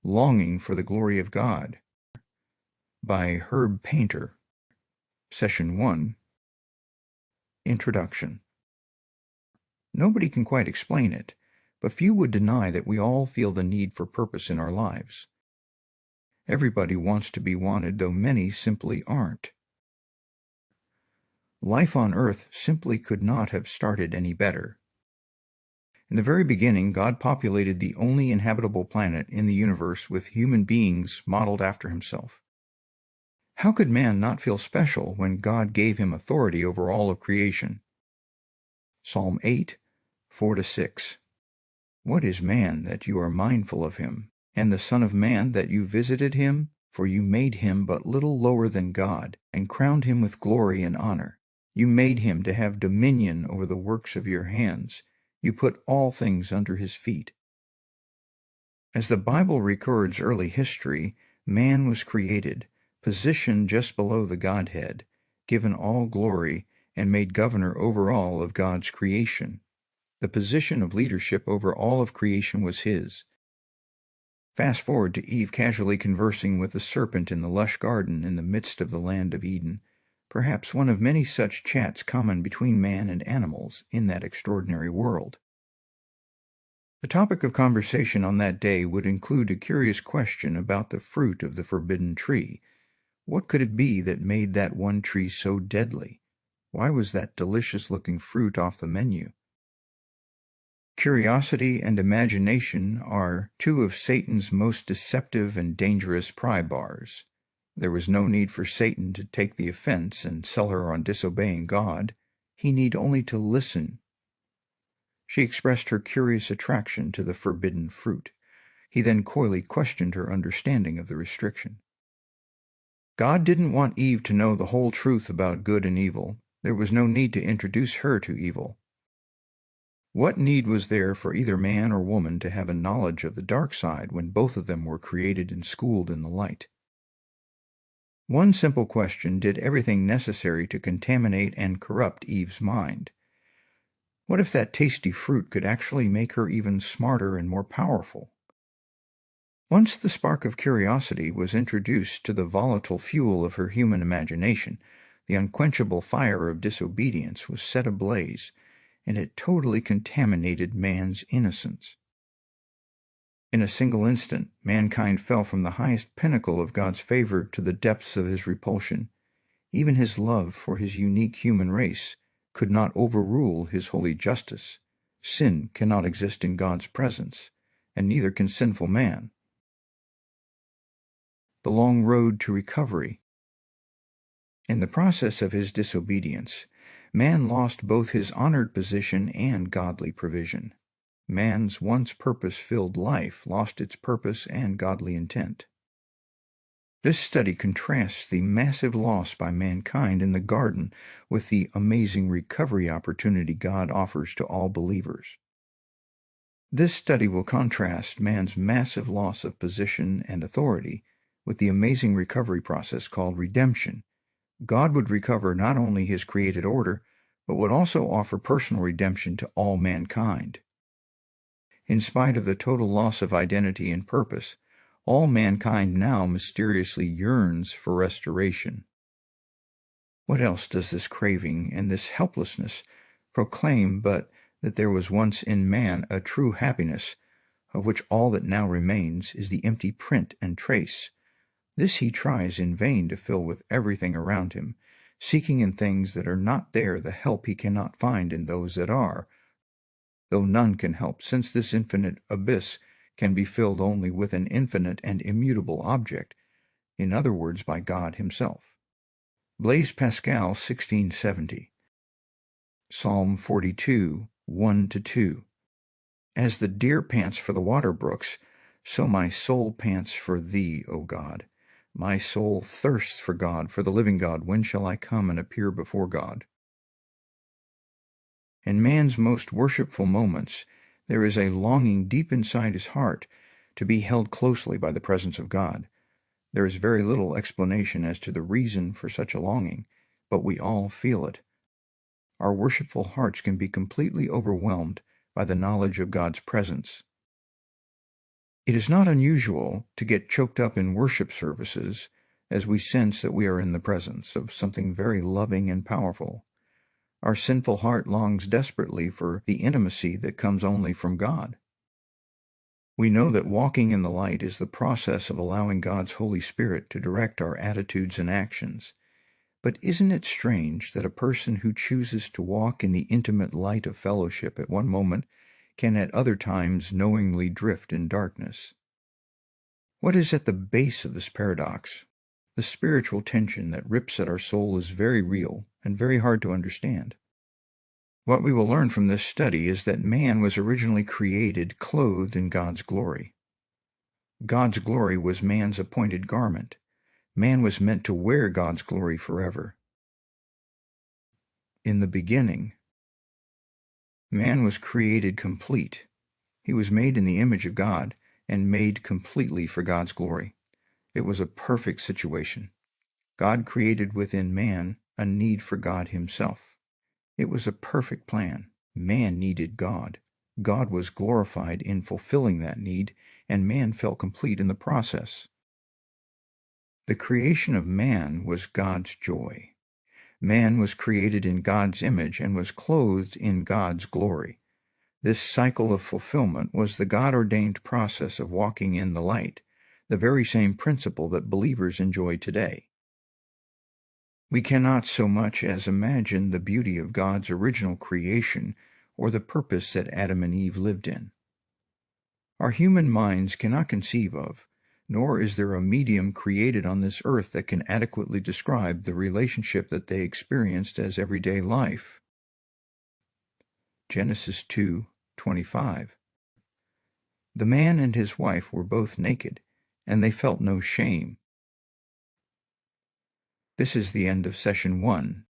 Longing for the Glory of God by Herb Painter. Session 1. Introduction. Nobody can quite explain it, but few would deny that we all feel the need for purpose in our lives. Everybody wants to be wanted, though many simply aren't. Life on earth simply could not have started any better. In the very beginning, God populated the only inhabitable planet in the universe with human beings modeled after himself. How could man not feel special when God gave him authority over all of creation? Psalm 8, 4-6. What is man that you are mindful of him, and the Son of Man that you visited him? For you made him but little lower than God, and crowned him with glory and honor. You made him to have dominion over the works of your hands. You put all things under his feet. As the Bible records early history, man was created, positioned just below the Godhead, given all glory, and made governor over all of God's creation. The position of leadership over all of creation was his. Fast forward to Eve casually conversing with the serpent in the lush garden in the midst of the land of Eden, perhaps one of many such chats common between man and animals in that extraordinary world. The topic of conversation on that day would include a curious question about the fruit of the forbidden tree. What could it be that made that one tree so deadly? Why was that delicious-looking fruit off the menu? Curiosity and imagination are two of Satan's most deceptive and dangerous pry bars. There was no need for Satan to take the offense and sell her on disobeying God. He need only to listen. She expressed her curious attraction to the forbidden fruit. He then coyly questioned her understanding of the restriction. God didn't want Eve to know the whole truth about good and evil. There was no need to introduce her to evil. What need was there for either man or woman to have a knowledge of the dark side when both of them were created and schooled in the light? One simple question did everything necessary to contaminate and corrupt Eve's mind. What if that tasty fruit could actually make her even smarter and more powerful? Once the spark of curiosity was introduced to the volatile fuel of her human imagination, the unquenchable fire of disobedience was set ablaze, and it totally contaminated man's innocence. In a single instant, mankind fell from the highest pinnacle of God's favor to the depths of his repulsion. Even his love for his unique human race could not overrule his holy justice. Sin cannot exist in God's presence, and neither can sinful man. The long road to recovery. In the process of his disobedience, man lost both his honored position and godly provision. Man's once purpose-filled life lost its purpose and godly intent. This study contrasts the massive loss by mankind in the garden with the amazing recovery opportunity God offers to all believers. This study will contrast man's massive loss of position and authority with the amazing recovery process called redemption. God would recover not only his created order, but would also offer personal redemption to all mankind. In spite of the total loss of identity and purpose, all mankind now mysteriously yearns for restoration. What else does this craving and this helplessness proclaim but that there was once in man a true happiness, of which all that now remains is the empty print and trace? This he tries in vain to fill with everything around him, seeking in things that are not there the help he cannot find in those that are, though none can help, since this infinite abyss can be filled only with an infinite and immutable object, in other words, by God himself. Blaise Pascal, 1670. Psalm 42, 1-2. As the deer pants for the water brooks, so my soul pants for thee, O God. My soul thirsts for God, for the living God. When shall I come and appear before God? In man's most worshipful moments, there is a longing deep inside his heart to be held closely by the presence of God. There is very little explanation as to the reason for such a longing, but we all feel it. Our worshipful hearts can be completely overwhelmed by the knowledge of God's presence. It is not unusual to get choked up in worship services as we sense that we are in the presence of something very loving and powerful. Our sinful heart longs desperately for the intimacy that comes only from God. We know that walking in the light is the process of allowing God's Holy Spirit to direct our attitudes and actions. But isn't it strange that a person who chooses to walk in the intimate light of fellowship at one moment can at other times knowingly drift in darkness? What is at the base of this paradox? The spiritual tension that rips at our soul is very real and very hard to understand. What we will learn from this study is that man was originally created clothed in God's glory. God's glory was man's appointed garment. Man was meant to wear God's glory forever. In the beginning, man was created complete. He was made in the image of God and made completely for God's glory. It was a perfect situation. God created within man a need for God himself. It was a perfect plan. Man needed God. God was glorified in fulfilling that need, and man felt complete in the process. The creation of man was God's joy. Man was created in God's image and was clothed in God's glory. This cycle of fulfillment was the God-ordained process of walking in the light, the very same principle that believers enjoy today. We cannot so much as imagine the beauty of God's original creation or the purpose that Adam and Eve lived in. Our human minds cannot conceive of, nor is there a medium created on this earth that can adequately describe the relationship that they experienced as everyday life. Genesis 2:25. The man and his wife were both naked, and they felt no shame. This is the end of Session 1